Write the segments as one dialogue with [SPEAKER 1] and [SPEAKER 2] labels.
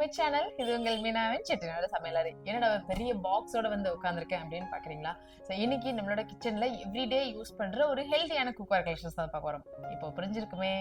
[SPEAKER 1] My channel. இது உங்கள் மீனாவின் செட்டிநாடு சமையலறை. என்னோட பெரிய பாக்ஸோட வந்து உட்காந்துருக்கேன் அப்படின்னு பாக்குறீங்களா? ஸோ இன்னைக்கு நம்மளோட கிச்சன்ல எவ்ரிடே யூஸ் பண்ற ஒரு ஹெல்த்தியான குக்வேர் கலெக்ஷன்ஸ் தான் பார்க்க போறோம். இப்போ புரிஞ்சிருக்குமே,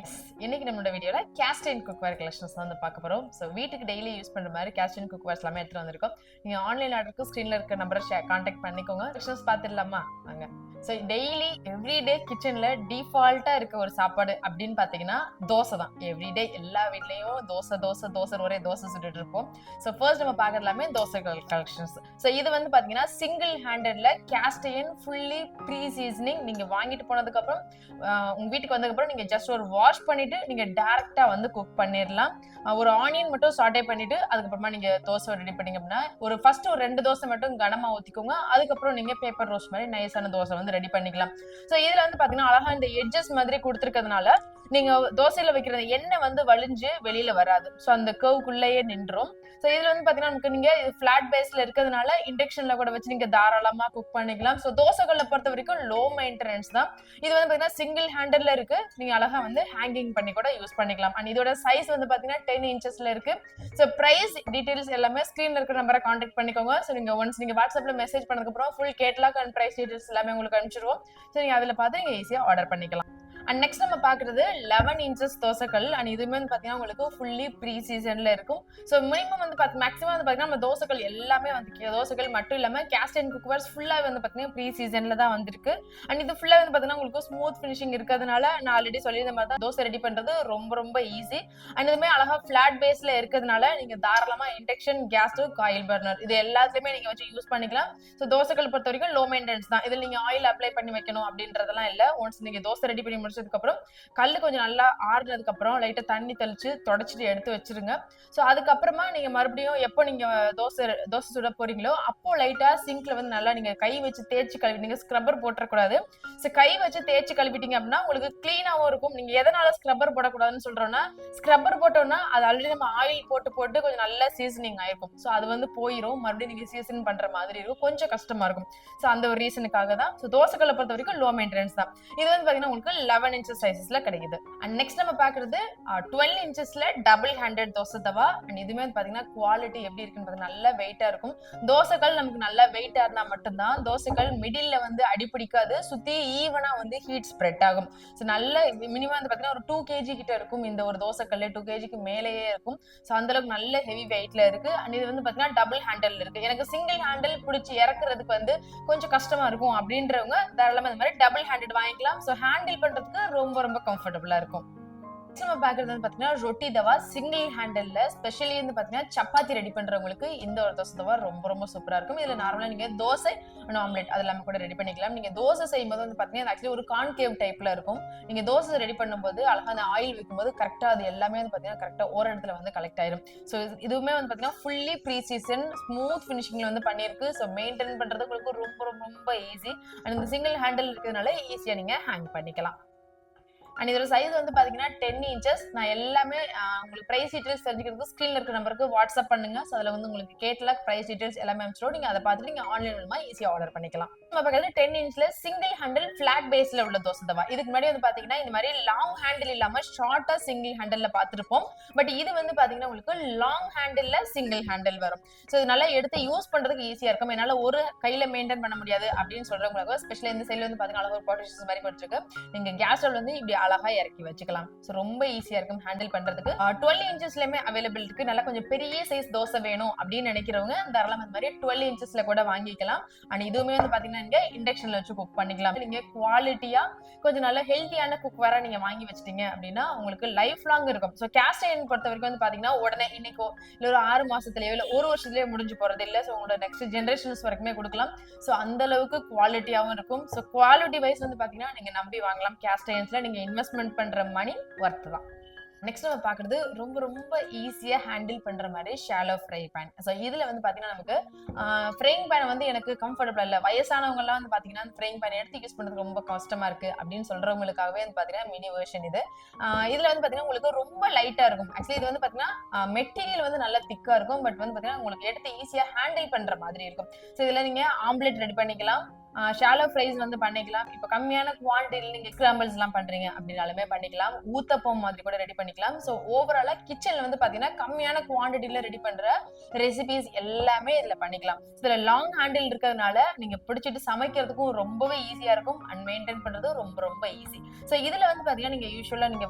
[SPEAKER 1] இன்னைக்கு நம்மளோட வீடியோல கேஸ்ட் அயர்ன் குக்வேர் கலெக்ஷன்ஸ் தான் வந்து பார்க்க போறோம். ஸோ வீட்டுக்கு டெய்லி யூஸ் பண்ற மாதிரி கேஸ்ட் அயர்ன் குக்வேர்ஸ் எல்லாமே எடுத்துட்டு வந்திருக்கோம். நீங்க ஆன்லைன் ஆர்டருக்கு ஸ்கிரீன்ல இருக்க நம்பரை கான்டாக்ட் பண்ணிக்கோங்க. கலெக்ஷன்ஸ் பார்த்துடலாமா? வாங்க. ஸோ டெய்லி எவ்ரிடே கிச்சன்ல டிஃபால்ட்டா இருக்க ஒரு சாப்பாடு அப்படின்னு பாத்தீங்கன்னா தோசை தான். எவ்ரிடே எல்லா வீட்லயும் தோசை தோசை தோசை ஒரே தோசை சுட்டுட்டு இருப்போம். ஸோ ஃபர்ஸ்ட் நம்ம பார்க்கறது எல்லாமே தோசை கலெக்ஷன்ஸ். ஸோ இது வந்து பாத்தீங்கன்னா சிங்கிள் ஹேண்டட்ல cast iron fully pre seasoning. நீங்க வாங்கிட்டு போனதுக்கு அப்புறம் உங்க வீட்டுக்கு வந்ததுக்கு அப்புறம் நீங்க ஜஸ்ட் ஒரு வாஷ் பண்ணிட்டு நீங்க டைரக்டா வந்து குக் பண்ணிடலாம். ஒரு ஆனியன் மட்டும் சாட்டே பண்ணிட்டு அதுக்கப்புறமா நீங்க தோசை ரெடி பண்ணீங்க அப்படின்னா ஃபர்ஸ்ட் ஒரு 2 தோசை மட்டும் கனமா ஊத்திக்கோங்க. அதுக்கப்புறம் நீங்க பேப்பர் ரோஸ்ட் மாதிரி நைஸான தோசை வந்து ரெடி பண்ணிக்கலாம். சோ இதுல வந்து பாத்தீங்கன்னா அழகா இந்த எட்ஜஸ் மாதிரி கொடுத்திருக்கிறதுனால நீங்க தோசையில வைக்கிற எண்ணெய் வந்து வலிஞ்சு வெளியில வராது. சோ அந்த கர்வுக்குள்ளேயே நின்றும். சோ இதுல வந்து பாத்தீங்கன்னா நமக்கு நீங்க பிளாட் பேஸ்ல இருக்கிறதுனால இண்டக்ஷன்ல கூட வச்சு நீங்க தாராளமா குக் பண்ணிக்கலாம். சோ தோசைகளை பொறுத்த வரைக்கும் லோ மெயின்டெனன்ஸ் தான். இது வந்து பாத்தீங்கன்னா சிங்கிள் ஹேண்டல்ல இருக்கு. நீங்க அழகா வந்து ஹேங்கிங் பண்ணி கூட யூஸ் பண்ணிக்கலாம். அண்ட் இதோட சைஸ் வந்து பாத்தீங்கன்னா 10 இன்ச்சஸ்ல இருக்கு. சோ பிரைஸ் டீடைல்ஸ் எல்லாமே ஸ்கிரீன்ல இருக்கிற நம்பரை கான்டாக்ட் பண்ணிக்கோங்க. சோ நீங்க ஒன்ஸ் நீங்க வாட்ஸ்அப்ல மெசேஜ் பண்ணதுக்கு அப்புறம் full catalogue and price details எல்லாமே உங்களுக்கு அனுப்பிச்சிருவோம். சோ நீங்க அதுல பார்த்து நீங்க ஈஸியா ஆர்டர் பண்ணிக்கலாம். அண்ட் நெக்ஸ்ட் நம்ம பாக்குறது 11 இன்ச்சஸ் தோசைக்கல். அண்ட் இதுவுமே வந்து பாத்தீங்கன்னா உங்களுக்கு ஃபுல்லி ப்ரீ சீசன்ல இருக்கும். சோ மினிமம் வந்து மேக்ஸிமம் வந்து பாத்தீங்கன்னா நம்ம தோசைக்கல் எல்லாமே வந்து தோசைக்கல் மட்டும் இல்லாம கேஸ்ட் அயர்ன் குக்வேர்ஸ் ஃபுல்லா வந்து பாத்தீங்கன்னா ப்ரீ சீசன்ல தான் வந்திருக்கு. அண்ட் இது ஃபுல்லா வந்து பாத்தீங்கன்னா உங்களுக்கு ஸ்மூத் ஃபினிஷிங் இருக்கிறதுனால நான் ஆல்ரெடி சொல்லியிருந்த மாதிரி தான் தோசை ரெடி பண்றது ரொம்ப ரொம்ப ஈஸி. அண்ட் இதுமே அழகா பிளாட் பேஸ்ல இருக்கிறதுனால நீங்க தாராளமா induction, gas stove, oil burner இது எல்லாத்துலயுமே நீங்க வச்சு யூஸ் பண்ணிக்கலாம். சோ தோசைக்கல் பொறுத்த வரைக்கும் லோ மெயின்டெனன்ஸ் தான். இதுல நீங்க ஆயில் அப்ளை பண்ணி வைக்கணும் அப்படின்றதெல்லாம் இல்ல. ஒன்ஸ் நீங்க தோசை ரெடி பண்ணி முடிச்சதுக்கு அப்புறம் கல்லு கொஞ்சம் நல்லா ஆறுனதுக்கு அப்புறம் லைட்டா தண்ணி தெளிச்சு தொடச்சிட்டு எடுத்து வச்சிருங்க. சோ அதுக்கப்புறமா நீங்க மறுபடியும் எப்போ நீங்க தோசை சுட போறீங்களோ அப்போ லைட்டா சிங்க்ல வந்து நல்லா நீங்க கை வச்சு தேய்ச்சி கழுவிட்டீங்க. ஸ்க்ரப்பர் போட்டக்கூடாது. சோ கை வச்சு தேய்ச்சி கழுவிட்டீங்க அப்படின்னா உங்களுக்கு கிளீனாவும் இருக்கும். நீங்க எதனால ஸ்க்ரப்பர் போடக்கூடாதுன்னு சொல்றோம்னா, ஸ்க்ரப்பர் போட்டோம்னா அது ஆல்ரெடி நம்ம ஆயில் போட்டு கொஞ்சம் நல்லா சீசனிங் ஆயிருக்கும். சோ அது வந்து போயிரும். மறுபடியும் நீங்க சீசன் பண்ற மாதிரி இருக்கும். கொஞ்சம் கஷ்டமா இருக்கும். சோ அந்த ஒரு ரீசனுக்காக தான். சோ தோசைக்கல்லை பொறுத்த வரைக்கும் லோ மெயின்டெனன்ஸ் தான். இது வந்து பாத்தீங்கன்னா உங்களுக்கு 11 இன்ச்சஸ் சைஸஸ்ல கிடைக்குது. அண்ட் நெக்ஸ்ட் நம்ம பாக்குறது 12 இன்ச்சஸ்ல டபுள் ஹேண்டட் தோசை தவா. அண்ட் இதுமே வந்து பாத்தீங்கன்னா குவாலிட்டி எப்படி இருக்குன்னு பாத்தீங்கன்னா நல்ல வெயிட்டா இருக்கும். தோசைக்கல் நமக்கு நல்ல வெயிட்டா இருந்தா மட்டும்தான் தோசைக்கல் மிடில்ல வந்து அடிப்பிடிக்காது. சுத்தி ஈவனா வந்து ஹீட் ஸ்ப்ரெட் ஆகும். சோ நல்ல மினிமம் வந்து பாத்தீங்கன்னா ஒரு 2 kg கிட்ட இருக்கும். இந்த ஒரு தோசைக்கல் 2 kgக்கு மேலேயே இருக்கும். சோ அந்த அளவுக்கு நல்ல ஹெவி வெயிட்ல இருக்கு. அண்ட் இது வந்து பாத்தீங்கன்னா டபுள் ஹேண்டல் இருக்கு. எனக்கு சிங்கிள் ஹேண்டல் பிடிச்சி இறக்குறதுக்கு வந்து கொஞ்சம் கஷ்டமா இருக்கும் அப்படின்றவங்க தாராளமா இந்த மாதிரி டபுள் ஹேண்டட் வாங்கிக்கலாம். சோ ஹேண்டில் பண்றதுக்கு ரொம்ப ரொம்ப கம்ஃபர்டபுளா இருக்கும். நம்ம பாக்குறது வந்து பாத்தீங்கன்னா ரொட்டி தவா சிங்கிள் ஹேண்டல்ல. ஸ்பெஷலி வந்து பாத்தீங்கன்னா சப்பாத்தி ரெடி பண்றவங்களுக்கு இந்த ஒரு தோசை தவா ரொம்ப ரொம்ப சூப்பரா இருக்கும். இதுல நார்மலா நீங்க தோசை அண்ட் ஆம்லெட் அது எல்லாமே கூட ரெடி பண்ணிக்கலாம். நீங்க தோசை செய்யும்போது வந்து பாத்தீங்கன்னா ஆக்சுவலி ஒரு கான்கேவ் டைப்ல இருக்கும். நீங்க தோசை ரெடி பண்ணும்போது அழகா அந்த ஆயில் வைக்கும்போது கரெக்டா அது எல்லாமே வந்து பாத்தீங்கன்னா கரெக்டா ஒரு இடத்துல வந்து கலெக்ட் ஆயிரும். சோ இதுவுமே வந்து பாத்தீங்கன்னா ஃபுல்லி ப்ரீ சீசன் ஸ்மூத் ஃபினிஷிங்ல வந்து பண்ணிருக்கு. சோ மெயின்டைன் பண்றது உங்களுக்கு ரொம்ப ரொம்ப ரொம்ப ஈஸி. அண்ட் இந்த சிங்கிள் ஹேண்டில் இருக்கிறதுனால ஈஸியா நீங்க ஹேங் பண்ணிக்கலாம். அண்ட் இதோட சைஸ் வந்து பாத்தீங்கன்னா 10 இன்ச்சஸ். நான் எல்லாமே உங்களுக்கு பிரைஸ் டீடைல்ஸ் தெரிஞ்சுக்கிறதுக்கு ஸ்கிரீன்ல இருக்க நம்பருக்கு வாட்ஸ்அப் பண்ணுங்க. சோ அதுல வந்து உங்களுக்கு கேட்டலாக் பிரைஸ் டீடைல்ஸ் எல்லாமே அனுப்பிச்சிடும். நீங்க அதை பார்த்துட்டு நீங்க ஆன்லைன் மூலமா ஈஸியா ஆர்டர் பண்ணிக்கலாம். நம்ம பக்கத்துல 10 இன்ச்ல சிங்கிள் ஹேண்டில் பிளாட் பேஸ்ல உள்ள தோசை தவா. இதுக்கு முன்னாடி வந்து பாத்தீங்கன்னா இந்த மாதிரி லாங் ஹேண்டில் இல்லாம ஷார்ட்டா சிங்கிள் ஹேண்டில்ல பார்த்திருப்போம். பட் இது வந்து பாத்தீங்கன்னா உங்களுக்கு லாங் ஹேண்டில்ல சிங்கிள் ஹேண்டில் வரும். சோ இது நல்லா எடுத்து யூஸ் பண்றதுக்கு ஈஸியா இருக்கும். என்னால ஒரு கையில மெயின்டைன் பண்ண முடியாது அப்படின்னு சொல்றவங்களுக்கு ஸ்பெஷலி இந்த சைடுல வந்து பாத்தீங்கன்னா அழகா ஒரு பார்ட்டிஷன்ஸ் மாதிரி கொடுத்திருக்கு. நீங்க கேஸ் ஸ்டவ்ல வந்து இப்படி அழகா இறக்கி வச்சுக்கலாம். சோ ரொம்ப ஈஸியா இருக்கும் ஹேண்டில் பண்றதுக்கு. 12 இன்ச்சஸ்லயுமே அவைலபிள் இருக்கு. நல்லா கொஞ்சம் பெரிய சைஸ் தோசை வேணும் அப்படின்னு நினைக்கிறவங்க தாராளமா இந்த மாதிரி 12 இன்ச்சஸ்ல கூட வாங்கிக்கலாம். அண்ட் இதுவுமே வந்து பாத்தீங்கன்னா நீங்க இண்டக்ஷன்ல வச்சு குக் பண்ணிக்கலாம். நீங்க குவாலிட்டியா கொஞ்சம் நல்ல ஹெல்த்தியான குக்வேரா நீங்க வாங்கி வச்சிட்டீங்க அப்படின்னா உங்களுக்கு லைஃப் லாங் இருக்கும். சோ கேஸ்ட் அயர்ன் பொறுத்த வரைக்கும் வந்து பாத்தீங்கன்னா உடனே இன்னைக்கோ இல்ல ஒரு 6 மாசத்துலயோ இல்ல ஒரு வருஷத்துலயோ முடிஞ்சு போறது இல்ல. சோ உங்களோட நெக்ஸ்ட் ஜெனரேஷன்ஸ் வரைக்குமே கொடுக்கலாம். சோ அந்த அளவுக்கு குவாலிட்டியாவும் இருக்கும். சோ குவாலிட்டி வைஸ் வந்து பாத்தீங்கன்னா நீங்க நம்பி வாங்கலாம். கேஸ்ட் அயர்ன்ஸ்ல நீங்க இன்வெஸ்ட்மெண்ட் பண்ற மணி வர்த் தான். நெக்ஸ்ட் நம்ம பாக்குறது ரொம்ப ரொம்ப ஈஸியா ஹேண்டில் பண்ற மாதிரி ஷாலோ ஃப்ரை பேன். சோ இதுல வந்து பாத்தீங்கன்னா நமக்கு ஃப்ரைங் பேன் வந்து எனக்கு கம்ஃபர்டபிளா இல்ல. வயசானவங்க எல்லாம் வந்து பாத்தீங்கன்னா ஃப்ரைங் பேன் எடுத்து யூஸ் பண்றது ரொம்ப கஷ்டமா இருக்கு அப்படின்னு சொல்றவங்களுக்காகவே வந்து பாத்தீங்கன்னா மினி வெர்ஷன் இது. இதுல வந்து பாத்தீங்கன்னா உங்களுக்கு ரொம்ப லைட்டா இருக்கும். ஆக்சுவலி இது வந்து பாத்தீங்கன்னா மெட்டீரியல் வந்து நல்லா திக்கா இருக்கும். பட் வந்து பாத்தீங்கன்னா உங்களுக்கு எடுத்து ஈஸியா ஹேண்டில் பண்ற மாதிரி இருக்கும். சோ இதுல நீங்க ஆம்லெட் ரெடி பண்ணிக்கலாம். ஷாலோ ஃப்ரைஸ் வந்து பண்ணிக்கலாம். இப்போ கம்மியான குவான்டிட்டில நீங்க ஸ்கிராம்பிள்ஸ் எல்லாம் பண்றீங்க அப்படின்னாலுமே பண்ணிக்கலாம். ஊத்தப்பம் மாதிரி கூட ரெடி பண்ணிக்கலாம். ஸோ ஓவராலா கிச்சன்ல வந்து பாத்தீங்கன்னா கம்மியான குவான்டிட்டில ரெடி பண்ற ரெசிபிஸ் எல்லாமே இதுல பண்ணிக்கலாம். இதுல லாங் ஹேண்டில் இருக்கிறதுனால நீங்க பிடிச்சிட்டு சமைக்கிறதுக்கும் ரொம்பவே ஈஸியா இருக்கும் அண்ட் மெயின்டைன் பண்றது ரொம்ப ரொம்ப ஈஸி. ஸோ இதுல வந்து பாத்தீங்கன்னா நீங்க யூஸ்வலா நீங்க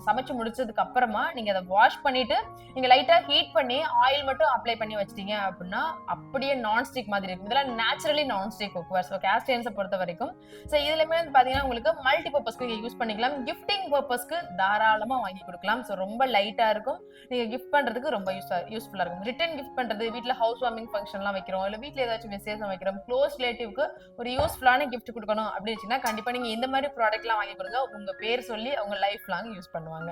[SPEAKER 1] சமைச்சு முடிச்சதுக்கு அப்புறமா நீங்க அதை வாஷ் பண்ணிட்டு நீங்க லைட்டா ஹீட் பண்ணி ஆயில் மட்டும் அப்ளை பண்ணி வச்சிட்டீங்க அப்படின்னா அப்படியே நான்ஸ்டிக் மாதிரி இருக்கும். இதெல்லாம் naturally nonstick cookware. So cast அயர்ன்ஸை பொறுத்த வரைக்கும் ஸோ இதுலயுமே வந்து பாத்தீங்கன்னா உங்களுக்கு மல்டி பர்பஸ்க்கு யூஸ் பண்ணிக்கலாம். கிஃப்டிங் பர்பஸ்க்கு தாராளமா வாங்கி கொடுக்கலாம். ஸோ ரொம்ப லைட்டா இருக்கும், நீங்க கிஃப்ட் பண்றதுக்கு ரொம்ப யூஸ்ஃபுல்லா இருக்கும். ரிட்டர்ன் கிஃப்ட் பண்றது, வீட்டுல ஹவுஸ் வார்மிங் ஃபங்க்ஷன் எல்லாம் வைக்கிறோம், இல்ல வீட்டுல ஏதாச்சும் விசேஷம் வைக்கிறோம், க்ளோஸ் ரிலேட்டிவ்க்கு ஒரு யூஸ்ஃபுல்லான கிஃப்ட் கொடுக்கணும் அப்படின்னு கண்டிப்பா நீங்க இந்த மாதிரி ப்ராடக்ட் எல்லாம் வாங்கி கொடுங்க. உங்க பேர் சொல்லி அவங்க லைஃப் லாங் யூஸ் பண்ணுவாங்க.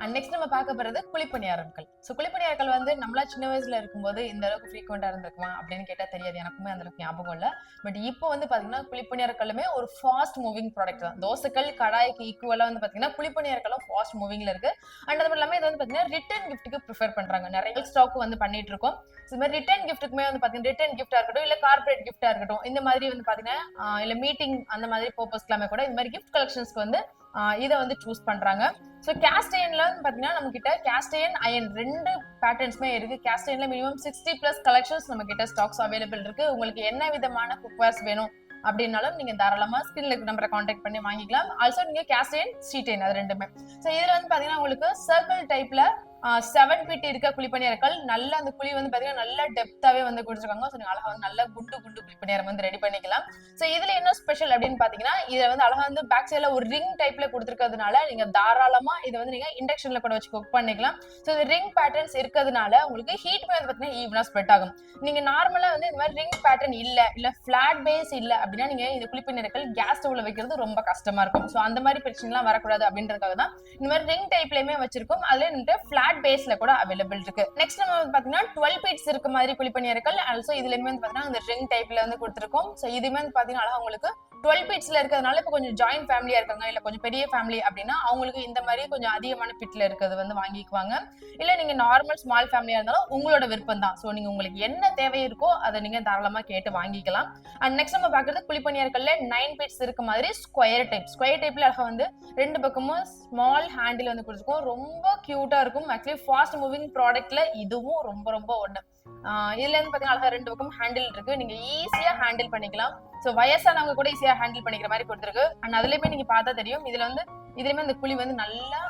[SPEAKER 1] அண்ட் நெக்ஸ்ட் நம்ம பார்க்க போறது குழிப்பணியாரங்கள். ஸோ குழிப்பணியாரங்கள் வந்து நம்மளா சின்ன வயசுல இருக்கும்போது இந்த அளவுக்கு ஃப்ரீக்வெண்டா இருந்திருக்குமா அப்படின்னு கேட்டா தெரியாது, எனக்குமே அந்த அளவுக்கு ஞாபகம் இல்லை. பட் இப்போ வந்து பாத்தீங்கன்னா குழிப்பணியாரங்களுமே ஒரு ஃபாஸ்ட் மூவிங் ப்ராடக்ட் தான். தோசைக்கல் கடாய்க்கு ஈக்குவலா வந்து பாத்தீங்கன்னா குழிப்பணியாரங்களும் ஃபாஸ்ட் மூவிங்ல இருக்கு. அண்ட் அது எல்லாமே இது வந்து பாத்தீங்கன்னா ரிட்டர்ன் கிஃப்ட்டுக்கு ப்ரிஃபர் பண்றாங்க. நிறைய ஸ்டாக் வந்து பண்ணிட்டு இருக்கோம். இது மாதிரி ரிட்டர்ன் கிஃப்ட்டுக்குமே வந்து பாத்தீங்கன்னா ரிட்டர்ன் கிஃப்டா இருக்கட்டும், இல்ல கார்பரேட் கிஃப்டா இருக்கட்டும், இந்த மாதிரி வந்து பாத்தீங்கன்னா இல்ல மீட்டிங் அந்த மாதிரி பர்பஸ் எல்லாமே கூட இந்த மாதிரி கிஃப்ட் கலெக்ஷன்ஸ்க்கு வந்து இதை வந்து சூஸ் பண்றாங்க. ஸோ கேஸ்ட் அயர்ன்ல பாத்தீங்கன்னா நம்ம கிட்ட கேஸ்ட் அயர்ன் அயர்ன் ரெண்டு பேட்டர்ன்ஸ்மே இருக்கு. கேஸ்ட் அயர்ன்ல மினிமம் 60+ கலெக்ஷன்ஸ் நம்ம கிட்ட ஸ்டாக்ஸ் அவைலபிள் இருக்கு. உங்களுக்கு என்ன விதமான குக்வேர்ஸ் வேணும் அப்படின்னாலும் நீங்க தாராளமா ஸ்கிரீன்ல நம்பரை கான்டாக்ட் பண்ணி வாங்கிக்கலாம். ஆல்சோ நீங்க கேஸ்ட் அயர்ன் ஸ்ட்ரீட் அயர்ன் அது ரெண்டுமே. ஸோ இதுல வந்து பாத்தீங்கன்னா உங்களுக்கு சர்க்கிள் டைப்ல 7 feet இருக்க குழிப்பணியாரங்கள் நல்ல அந்த குழி வந்து பாத்தீங்கன்னா நல்ல டெப்தாவே வந்து கொடுத்துருக்காங்க. ஸோ நீங்க அழகா வந்து நல்ல குண்டு குண்டு குழிப்பணியாரம் வந்து ரெடி பண்ணிக்கலாம். ஸோ இதுல என்ன ஸ்பெஷல் அப்படின்னு பாத்தீங்கன்னா இதை வந்து அழகா வந்து பேக் சைட்ல ஒரு ரிங் டைப்ல கொடுத்துருக்கிறதுனால நீங்க தாராளமா இதை வந்து நீங்க இண்டக்ஷன்ல கூட வச்சு குக் பண்ணிக்கலாம். ஸோ இது ரிங் பேட்டர்ன்ஸ் இருக்கிறதுனால உங்களுக்கு ஹீட் வந்து பாத்தீங்கன்னா ஈவனா ஸ்ப்ரெட் ஆகும். நீங்க நார்மலா வந்து இந்த மாதிரி ரிங் பேட்டர்ன் இல்ல பிளாட் பேஸ் இல்ல அப்படின்னா நீங்க இந்த குழிப்பணியாரங்கள் கேஸ் ஸ்டவ்ல வைக்கிறது ரொம்ப கஷ்டமா இருக்கும். ஸோ அந்த மாதிரி பிரச்சனை எல்லாம் வரக்கூடாது அப்படின்றதுக்காக தான் இந்த மாதிரி ரிங் டைப்லயுமே வச்சிருக்கோம். அதுல வந்துட்டு பிளாட் பேஸ்ல கூட அவைலபிள் இருக்கு. நெக்ஸ்ட் நம்ம பாத்தீங்கன்னா 12 பீட்ஸ் இருக்க மாதிரி குழிப்பணியாரங்கள். ஆல்சோ இதுலயுமே வந்து பாத்தீங்கன்னா இந்த ரிங் டைப்ல வந்து கொடுத்திருக்கோம். சோ இதுமே வந்து பாத்தீங்கன்னா அழகா உங்களுக்கு 12 பீட்ஸ்ல இருக்கிறதுனால இப்ப கொஞ்சம் ஜாயிண்ட் ஃபேமிலியா இருக்காங்க, இல்ல கொஞ்சம் பெரிய ஃபேமிலி அப்படின்னா அவங்களுக்கு இந்த மாதிரி கொஞ்சம் அதிகமான பிட்ல இருக்கிறது வந்து வாங்கிக்குவாங்க. இல்ல நீங்க நார்மல் ஸ்மால் ஃபேமிலியா இருந்தாலும் உங்களோட விருப்பம் தான். சோ நீங்க உங்களுக்கு என்ன தேவை இருக்கோ அதை நீங்க தாராளமா கேட்டு வாங்கிக்கலாம். அண்ட் நெக்ஸ்ட் நம்ம பாக்குறது குழிப்பணியாரங்கள்ல 9 பீட்ஸ் இருக்க மாதிரி ஸ்கொயர் டைப்ல அழகா வந்து ரெண்டு பக்கமும் ஸ்மால் ஹேண்டில் வந்து கொடுத்துருக்கோம். ரொம்ப கியூட்டா இருக்கும். ஆக்சுவலி ஃபாஸ்ட் மூவிங் ப்ராடக்ட்ல இதுவும் ரொம்ப ரொம்ப ஒண்ணு. இதுல இருந்து பாத்தீங்கன்னா அழகா ரெண்டு பக்கம் ஹேண்டில் இருக்கு, நீங்க ஈஸியா ஹேண்டில் பண்ணிக்கலாம். சோ வயசானவங்க கூட ஈஸியா ஹேண்டில் பண்ணிக்கிற மாதிரி கொடுத்துருக்கு. அண்ட் அதுலயுமே நீங்க பார்த்தா தெரியும் இதுல வந்து இதுலயுமே அந்த குழி வந்து நல்லா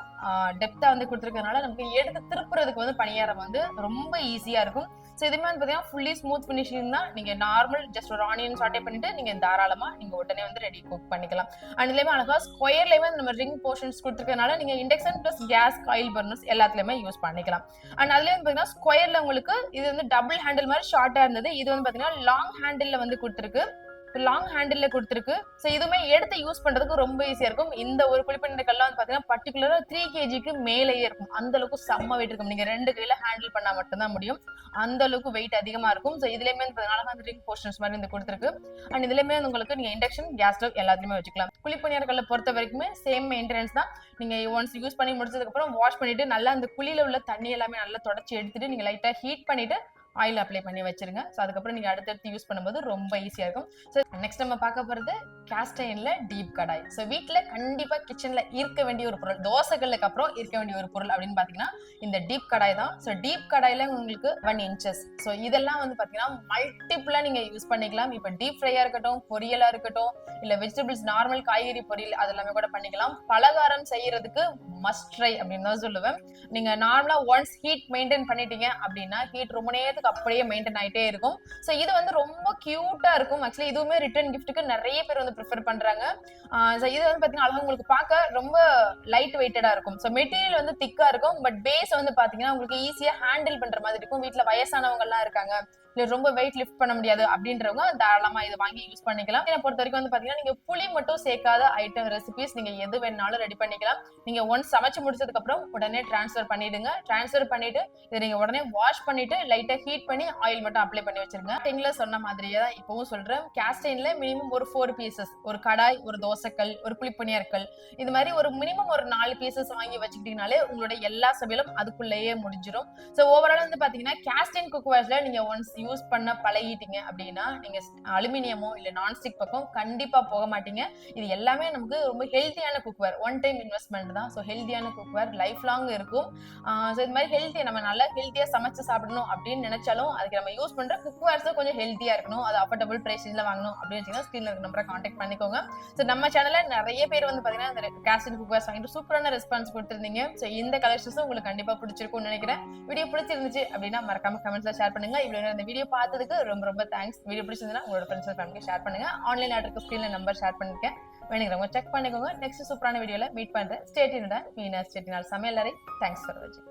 [SPEAKER 1] டெப்தா வந்து கொடுத்துருக்கனால நமக்கு எடுத்து திருப்புறதுக்கு வந்து பணியாரம் வந்து ரொம்ப ஈஸியா இருக்கும். ஸோ இதுமே வந்து பாத்தீங்கன்னா ஃபுல்லி ஸ்மூத் ஃபினிஷிங் தான். நீங்க நார்மல் ஜஸ்ட் ஒரு ஆனியன் சாட்டே பண்ணிட்டு நீங்க தாராளமா நீங்க உடனே வந்து ரெடி குக் பண்ணிக்கலாம். அண்ட் இதுலயுமே அழகா ஸ்கொயர்லயுமே நம்ம ரிங் போர்ஷன்ஸ் கொடுத்துருக்கனால நீங்க induction plus gas coil burners எல்லாத்துலயுமே யூஸ் பண்ணிக்கலாம். அண்ட் அதுலயே வந்து பாத்தீங்கன்னா ஸ்கொயர்ல உங்களுக்கு இது வந்து டபுள் ஹேண்டில் மாதிரி ஷார்ட்டா இருந்தது, இது வந்து பாத்தீங்கன்னா லாங் ஹேண்டில்ல வந்து கொடுத்துருக்கு. லாங் ஹேண்டில்ல கொடுத்துருக்கு. ஸோ இதுவுமே எடுத்து யூஸ் பண்றதுக்கு ரொம்ப ஈஸியா இருக்கும். இந்த ஒரு குழிப்பணியாரங்கள்லாம் வந்து பாத்தீங்கன்னா பர்டிகுலரா 3 kgக்கு மேலேயே இருக்கும். அந்த அளவுக்கு செம்ம வெயிட் இருக்கும். நீங்க 2 கையில ஹேண்டில் பண்ணா மட்டும்தான் முடியும். அந்த அளவுக்கு வெயிட் அதிகமா இருக்கும். ஸோ இதுலயுமே வந்து ரிங் போர்ஷன்ஸ் மாதிரி வந்து கொடுத்துருக்கு. அண்ட் இதுலயுமே உங்களுக்கு நீங்க இண்டக்ஷன் கேஸ் ஸ்டவ் எல்லாத்தையுமே வச்சுக்கலாம். குழிப்பணியாரங்களை பொறுத்த வரைக்குமே சேம் மெயின்டெனன்ஸ் தான். நீங்க ஒன்ஸ் யூஸ் பண்ணி முடிச்சதுக்கு அப்புறம் வாஷ் பண்ணிட்டு நல்லா அந்த குழியில உள்ள தண்ணி எல்லாமே நல்லா தொடச்சி எடுத்துட்டு நீங்க லைட்டா ஹீட் பண்ணிட்டு ஆயில் அப்ளை பண்ணி வச்சிருங்க. ஸோ அதுக்கப்புறம் நீங்க அடுத்தடுத்து யூஸ் பண்ணும்போது ரொம்ப ஈஸியா இருக்கும். ஸோ நெக்ஸ்ட் நம்ம பார்க்க போறது கேஸ்ட் அயர்ன்ல டீப் கடாய். ஸோ வீட்டுல கண்டிப்பா கிச்சன்ல இருக்க வேண்டிய ஒரு பொருள், தோசைகளுக்கு அப்புறம் இருக்க வேண்டிய ஒரு பொருள் அப்படின்னு பாத்தீங்கன்னா இந்த டீப் கடாய் தான். ஸோ டீப் கடாயில உங்களுக்கு 1 inches. ஸோ இதெல்லாம் வந்து பாத்தீங்கன்னா மல்டிபிளா நீங்க யூஸ் பண்ணிக்கலாம். இப்ப டீப் ஃப்ரையா இருக்கட்டும், பொரியலா இருக்கட்டும், இல்ல வெஜிடபிள்ஸ் நார்மல் காய்கறி பொரியல் அதெல்லாமே கூட பண்ணிக்கலாம். பலகாரம் செய்யறதுக்கு மஸ்ட் ட்ரை அப்படின்னு தான் சொல்லுவேன். நீங்க நார்மலா ஒன்ஸ் ஹீட் மெயின்டைன் பண்ணிட்டீங்க அப்படின்னா ஹீட் ரொம்ப நேரத்துக்கு அப்படியே மெயின்டைன் ஆயிட்டே இருக்கும். சோ இது வந்து ரொம்ப கியூட்டா இருக்கும். ஆக்சுவலி இதுவுமே ரிட்டர்ன் கிஃப்ட்டுக்கு நிறைய பேர் வந்து ப்ரிஃபர் பண்றாங்க. இது வந்து பாத்தீங்கன்னா அழகா உங்களுக்கு பார்க்க ரொம்ப லைட் வெயிட்டடா இருக்கும். சோ மெட்டீரியல் வந்து திக்கா இருக்கும், பட் பேஸ் வந்து பாத்தீங்கன்னா உங்களுக்கு ஈஸியா ஹேண்டில் பண்ற மாதிரி இருக்கும். வீட்டுல வயசானவங்க எல்லாம் இருக்காங்க, இல்ல ரொம்ப வெயிட் லிஃப்ட் பண்ண முடியாது அப்படின்றவங்க தாராளமா இதை வாங்கி யூஸ் பண்ணிக்கலாம். இதை பொறுத்த வரைக்கும் வந்து பாத்தீங்கன்னா நீங்க புளி மட்டும் சேர்க்காத ஐட்டம் ரெசிபிஸ் நீங்க எது வேணாலும் ரெடி பண்ணிக்கலாம். நீங்க ஒன்ஸ் சமைச்சு முடிச்சதுக்கு அப்புறம் உடனே டிரான்ஸ்ஃபர் பண்ணிடுங்க. டிரான்ஸ்ஃபர் பண்ணிட்டு இதை நீங்க உடனே வாஷ் பண்ணிட்டு லைட்டா ஹீட் பண்ணி ஆயில் மட்டும் அப்ளை பண்ணி வச்சிருங்க. டென்ல சொன்ன மாதிரியே தான் இப்பவும் சொல்றேன். கேஸ்ட் அயர்ன்ல மினிமம் ஒரு 4 பீசஸ், ஒரு கடாய், ஒரு தோசைக்கல், ஒரு குழிப்பணியாரக்கல், இது மாதிரி ஒரு மினிமம் ஒரு 4 பீசஸ் வாங்கி வச்சுக்கிட்டீங்கனாலே உங்களோட எல்லா சமையலும் அதுக்குள்ளேயே முடிஞ்சிடும். சோ ஓவரால் வந்து பாத்தீங்கன்னா கேஸ்ட் அயர்ன் குக்வேர்ஸ்ல நீங்க ஒன்ஸ் யூஸ் பண்ண பழகிட்டீங்க அப்படின்னா நீங்க அலுமினியமோ இல்ல நான்ஸ்டிக் பக்கம் கண்டிப்பா போக மாட்டீங்க. இது எல்லாமே நமக்கு ரொம்ப ஹெல்த்தியான குக்வேர், ஒன் டைம் இன்வெஸ்ட்மெண்ட் தான். ஸோ ஹெல்த்தியான குக்வேர் லைஃப் லாங் இருக்கும். ஸோ இது மாதிரி ஹெல்த்தி நம்ம நல்லா ஹெல்த்தியா சமைச்சு சாப்பிடணும் அப்படின்னு நினைச்சாலும் அதுக்கு நம்ம யூஸ் பண்ற குக்வேர்ஸ் கொஞ்சம் ஹெல்த்தியா இருக்கணும். அது அஃபோர்டபுள் பிரைஸ்ல வாங்கணும் அப்படின்னு வச்சீங்கன்னா ஸ்கிரீன்ல இருக்க நம்பரை கான்டாக்ட் பண்ணிக்கோங்க. ஸோ நம்ம சேனல்ல நிறைய பேர் வந்து பாத்தீங்கன்னா இந்த கேஸ்ட் குக்வேர்ஸ் வாங்கிட்டு சூப்பரான ரெஸ்பான்ஸ் கொடுத்துருந்தீங்க. ஸோ இந்த கலெக்ஷன்ஸும் உங்களுக்கு கண்டிப்பா பிடிச்சிருக்கும்னு நினைக்கிறேன். வீடியோ பிடிச்சிருந்துச்சு அப்படின்னா மறக்காம கமெண்ட்ஸ்ல ஷேர் பண்ணுங்க. இவ்வளவு இந்த வீடியோ பார்த்ததுக்கு ரொம்ப ரொம்ப தேங்க்ஸ். வீடியோ பிடிச்சிருந்தா உங்களோட ஃப்ரெண்ட்ஸ் ஃபேமிலிக்கு ஷேர் பண்ணுங்க. ஆன்லைன் ஆர்டருக்கு ஸ்கிரீன்ல நம்பர் ஷேர் பண்ணிருக்கேன், வேணுங்கிறவங்க செக் பண்ணிக்கோங்க. நெக்ஸ்ட் சூப்பரான வீடியோல மீட் பண்றேன். Stay tuned. Meena stay tune சமையல் அறை. தேங்க்ஸ் ஃபார் வாட்சிங்.